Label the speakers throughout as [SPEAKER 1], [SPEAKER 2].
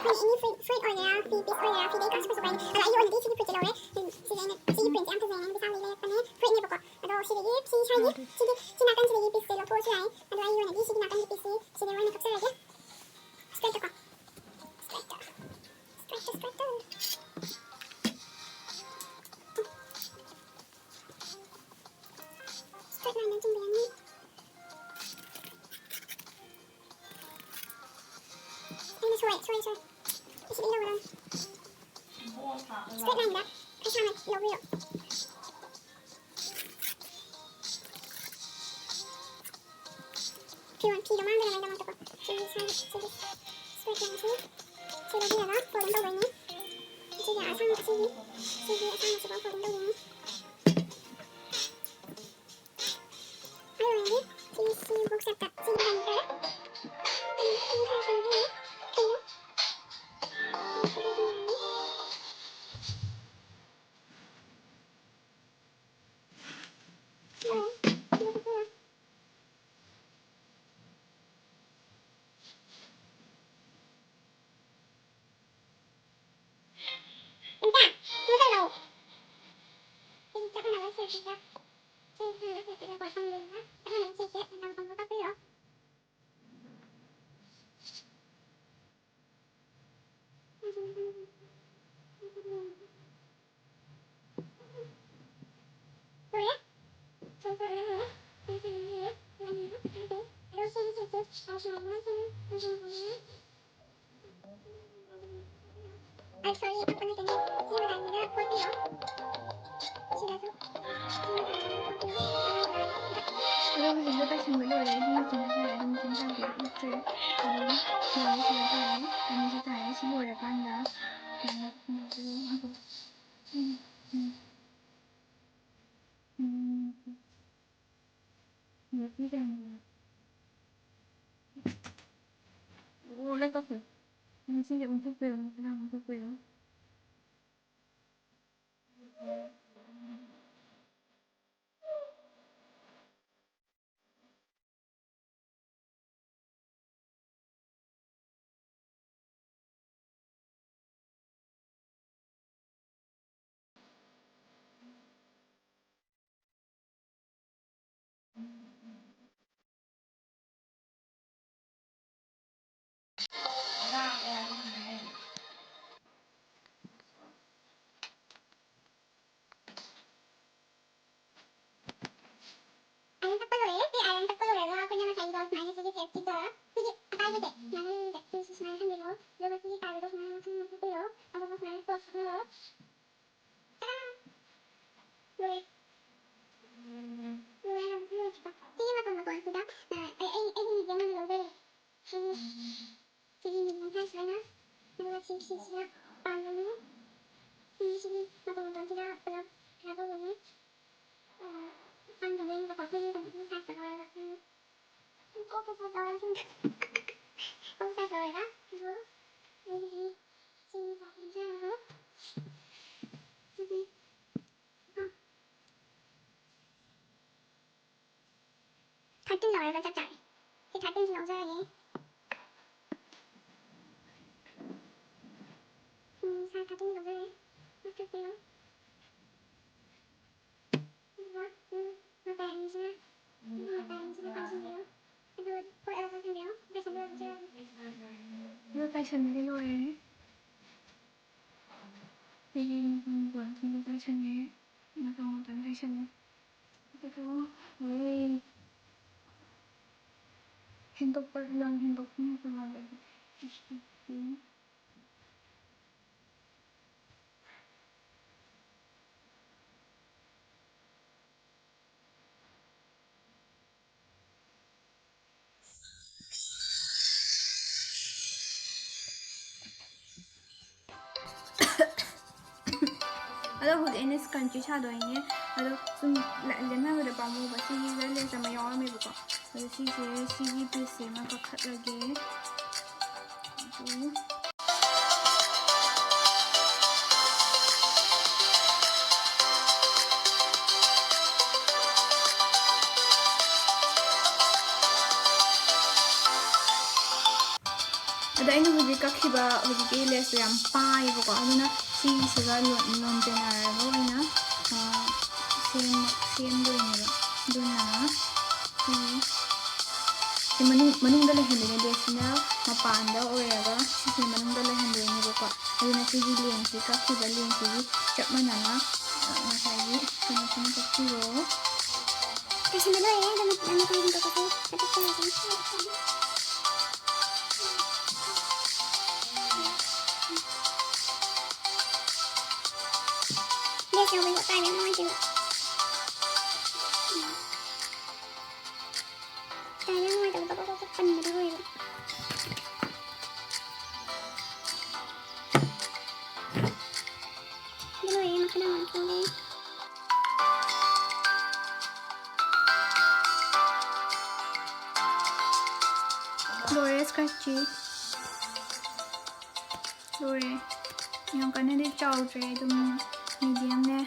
[SPEAKER 1] fruit oilera, fish oilera, fish 가스고 소바이. 아라 이 오늘이 시기 프리즈로에 시기 프린트 안 타세는 그 상위 레이커네 프리니 보고. 아도 시기 시 샤이 시기 나간 시기 비스로 포스라이. 아도 이 오늘이 시기 나간 비스 시기 원에 컵스라게. 스트레이트 거. 스트레이트. 스트레이트 라인은 준비했니? 소리 21로 스트레이트 라인이다. 다시 하면 여기로 P1P로 만들어낸 거 맞고 스트레이트 라인 지금 뒤에가 볼링 더블이니 지금 아상 치고 볼링 더블이니 아유 왠지 지금 복잡다 지금 하니까 저희 바꾸는 데는 힘을 아니라 볼게요.
[SPEAKER 2] 여러분 이거 다시 물로 레이딩 진행하는 진상들이 있을 거는 기억이 들어가요. 아니지 다의 시골에 간다. 하고 이런 원래 같은 진짜 엄청 빼요. 그냥 엄청 빼요.
[SPEAKER 1] 아는 탁구로래가 그냥 자기가 많이 쓰게 됐지가 그게 빨리 돼 나는 내 수신을 한대로 여기 쓰기 가위로 그냥 쓰는 거고요 아무도 그냥 썼어요 짜란 노래는 불러주다 띠기만 거 있다 애기 영어는 노래 지기는 사실은 누가 지시시야 빵으로 지시기 나도 먼저가 그냥 가보면 빵도 바꾸는 거 무슨 살짝 꼭해서 너랑 생각 꼭해서 너가 그리고 여기 지금 괜찮아서 여기 같은 너가 잡자 같은 여자애 살 같은 여자애 어떡해요 아빠 아니지만 아빠 아니지만 당신이에요 그리고 보여서 생겨요 그래서 보여주세요
[SPEAKER 2] 이거 다시 하는 거예요. 이게 뭐야? 이거 다시 하네. 이거 다시 하네. 그리고 왜 핸드폰 하게 Aduh, ini scrunchie shadow ini. Aduh, lại đến hai người được bảo mua và xì lên lên cho mày nhỏ mày buộc. Aduh, xì piece mà có khát là ghế. Ada ini hujung ꯀꯛꯈꯤꯕ ꯍꯧꯖꯤꯛꯀꯤ ꯂꯦꯁꯇꯣ ꯌꯥꯝ ꯄꯥꯏꯌꯦꯕꯀꯣ ꯑꯗꯨꯅ ꯁꯤꯁꯤꯒ ꯂꯣꯟꯖꯟꯅꯔꯒ ꯑꯣꯏꯅ ꯁꯦꯝꯗꯣꯏꯅꯦꯕ ꯑꯗꯨꯅ ꯁꯤ ꯃꯅꯨꯡꯗ ꯂꯩꯍꯟꯗꯣꯏꯅꯦ ꯂꯦꯁꯁꯤꯅ ꯃꯄꯥꯟꯗ ꯑꯣꯏꯔꯒ ꯁꯤꯁꯤꯅ ꯃꯅꯨꯡꯗ ꯂꯩꯍꯟꯗꯣꯏꯅꯦꯕꯀꯣ ꯑꯗꯨꯅ ꯁꯤꯒꯤ ꯂꯦꯡꯁꯤ ꯀꯛꯈꯤꯕ ꯂꯦꯡꯁꯤꯒꯤ ꯆꯞ ꯃꯥꯟꯅꯅ ꯉꯁꯥꯏꯒꯤ ꯀꯩꯅꯣꯁꯤꯅ ꯀꯛꯄꯤꯔꯣ
[SPEAKER 1] Kasih dulu ya, dan makan untuk kopi. Tetap lagi. Dia selalu buat tanya mau juga. Tanya mau itu untuk penuh dulu ya. Dulu ya makanan dulu.
[SPEAKER 2] ꯂꯣꯏꯔꯦ ꯁ꯭ꯀꯔꯠꯁꯤ ꯂꯣꯏꯔꯦ ꯌꯥꯝ ꯀꯟꯅꯗꯤ ꯆꯥꯎꯗ꯭ꯔꯦ ꯑꯗꯨꯝ ꯃꯤꯗꯤꯌꯝꯅꯦ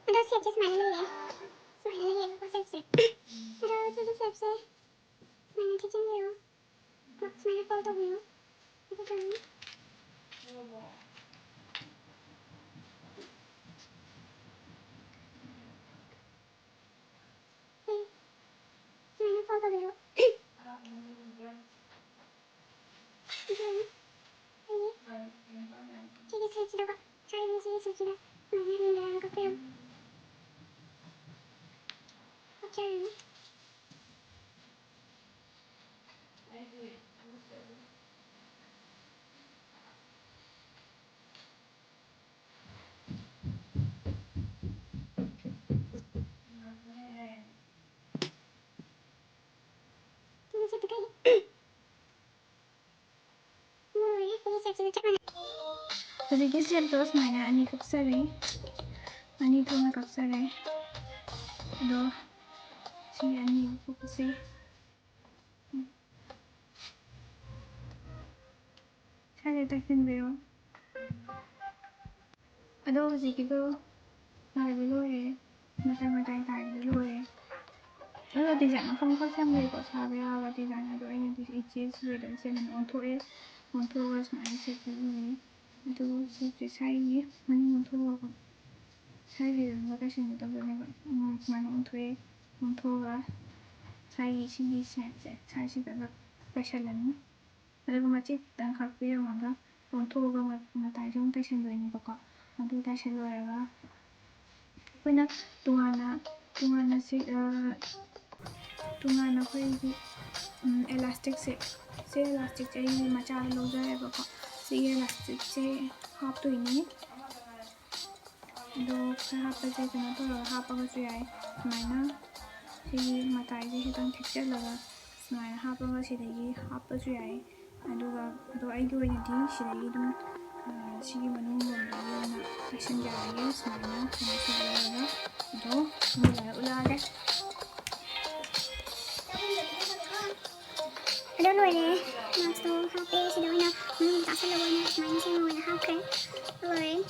[SPEAKER 1] Ada siap just mana dulu ya. Mana lagi aku siap. Ada siap sih. Mana kitchen view. Box mana photo view. Itu kan. Mana photo view. Jadi saya sudah kok. Cari misi sudah. Mana yang ke film. Oke. Ini satu kali. Mulai ya. Ini siap sudah cek mana.
[SPEAKER 2] ꯍꯧꯖꯤꯛꯀꯤ ꯁꯦꯞꯇꯣ ꯁꯨꯃꯥꯏꯅ ꯑꯅꯤ ꯀꯛꯆꯔꯦ ꯑꯅꯤ ꯊꯣꯛꯅ ꯀꯛꯆꯔꯦ ꯑꯗꯣ ꯁꯤ ꯑꯅꯤ ꯀꯛꯄꯁꯦ ꯁꯥꯏꯗ ꯇꯛꯁꯤꯟꯕꯤꯔꯣ ꯑꯗꯣ ꯍꯧꯖꯤꯛꯀꯤꯗꯣ ꯇꯥꯏꯕ ꯂꯣꯏꯔꯦ ꯃꯇꯥꯏ ꯇꯥꯏꯕ ꯂꯣꯏꯔꯦ ꯑꯗꯣ ꯗꯤꯖꯥꯏꯟ ꯃꯈꯜ ꯃꯈꯜ ꯌꯥꯝ ꯂꯩꯀꯣ ꯁꯥꯕ ꯌꯥꯕ ꯗꯤꯖꯥꯏꯟ ꯑꯗꯣ ꯑꯩꯅꯗꯤ ꯏꯆꯦ ꯁꯨꯔꯦꯗ ꯁꯦꯝꯕꯅ ꯑꯣꯟꯊꯣꯛꯑꯒ ꯁꯨꯃꯥꯏꯅ ꯁꯦꯠꯄ ꯂꯣꯏꯔꯦ ꯑꯗꯨ ꯁꯦꯠꯁꯦ ꯁꯥꯏꯒꯤ ꯃꯅꯤꯡ ꯑꯣꯟꯊꯣꯛꯑꯒ ꯁꯥꯏꯒꯤꯗꯨꯒ ꯇꯩꯁꯤꯟꯒꯦ ꯇꯧꯕꯅꯦꯕ ꯁꯨꯃꯥꯏꯅ ꯑꯣꯟꯊꯣꯛꯑꯒ ꯁꯥꯏꯒꯤ ꯁꯤꯒꯤ ꯁꯦꯠꯁꯦ ꯁꯥꯏꯁꯤꯗ ꯇꯩꯁꯜꯂꯅꯤ ꯑꯗꯨꯒ ꯃꯆꯦꯠ ꯈꯤꯇꯪ ꯈꯥꯛꯄꯤꯔꯝꯃꯒ ꯑꯣꯟꯊꯣꯛꯑꯒ ꯃꯇꯥꯏꯁꯦ ꯑꯃꯨꯛ ꯇꯩꯁꯟꯗꯣꯏꯅꯦꯕꯀꯣ ꯑꯗꯨ ꯇꯩꯁꯜ ꯂꯣꯏꯔꯒ ꯑꯩꯈꯣꯏꯅ ꯇꯣꯉꯥꯟꯅ ꯑꯩꯈꯣꯏꯒꯤ ꯑꯦꯂꯥꯁꯇꯤꯛꯁꯦ ꯑꯦꯂꯥꯁꯇꯤꯛꯁꯦ ꯑꯩ ꯃꯆꯥꯗ ꯂꯧꯖꯔꯦꯕꯀꯣ ꯁꯤꯒꯤ ꯑꯦꯂꯥꯁꯇꯤꯛꯁꯦ ꯍꯥꯞꯇꯣꯏꯅꯤ ꯑꯗꯣ ꯈꯔ ꯍꯥꯞꯄꯁꯦ ꯀꯩꯅꯣ ꯇꯧꯔꯒ ꯍꯥꯞꯄꯒꯁꯨ ꯌꯥꯏ ꯁꯨꯃꯥꯏꯅ ꯁꯤꯒꯤ ꯃꯇꯥꯏꯁꯦ ꯈꯤꯇꯪ ꯊꯦꯛꯆꯜꯂꯒ ꯁꯨꯃꯥꯏꯅ ꯍꯥꯞꯄꯒ ꯁꯤꯗꯒꯤ ꯍꯥꯞꯄꯁꯨ ꯌꯥꯏ ꯑꯗꯣ ꯑꯩꯒꯤ ꯑꯣꯏꯅꯗꯤ ꯁꯤꯗꯒꯤ ꯑꯗꯨꯝ ꯁꯤꯒꯤ ꯃꯅꯨꯡ ꯂꯣꯝꯗꯒꯤ ꯑꯣꯏꯅ ꯇꯩꯁꯟꯖꯔꯒꯦ ꯁꯨꯃꯥꯏꯅ ꯀꯩꯅꯣ ꯇꯧꯔꯒ ꯑꯗꯣ ꯎꯠꯂꯛꯑꯒꯦ
[SPEAKER 1] Ada loire. Next to happy sida oina. Tasa lo oina. Smaina sima oina happy. Loire.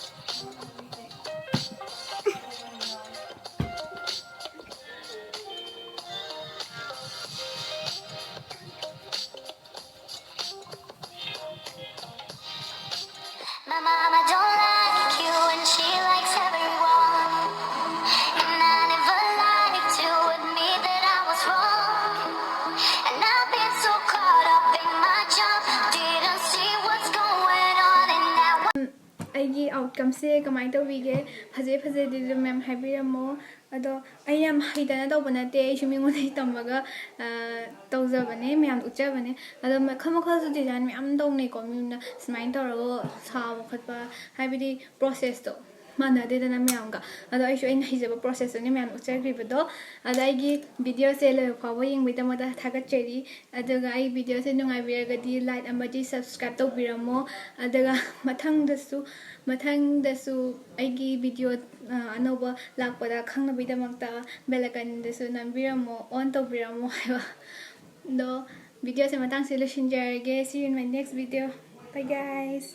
[SPEAKER 3] Mama
[SPEAKER 2] outcome-se kamai tawbige phase de ma'am haibiramo ado ai yam haidana tawbana te ai shumingonai tamaga tawjabane ma'am uchabane ado makhamakha design ma'am dawne ko mimna smain tawrago sawa khatpa haibidi process to mana de dana ma'am ga ado ai shu ai hijaba process ne ma'am uchagribodo ado ai gi video se le fawo ying bita mata thagat cheri adaga ai video se nungai biraga di like amadi subscribe tawbiramo adaga mathang dasu ai gi video anoba lakpada khangna bida makta belakan dasu nambiramo on tawbiramo haiba do video se matang se lo shinjarage see you in my next video bye guys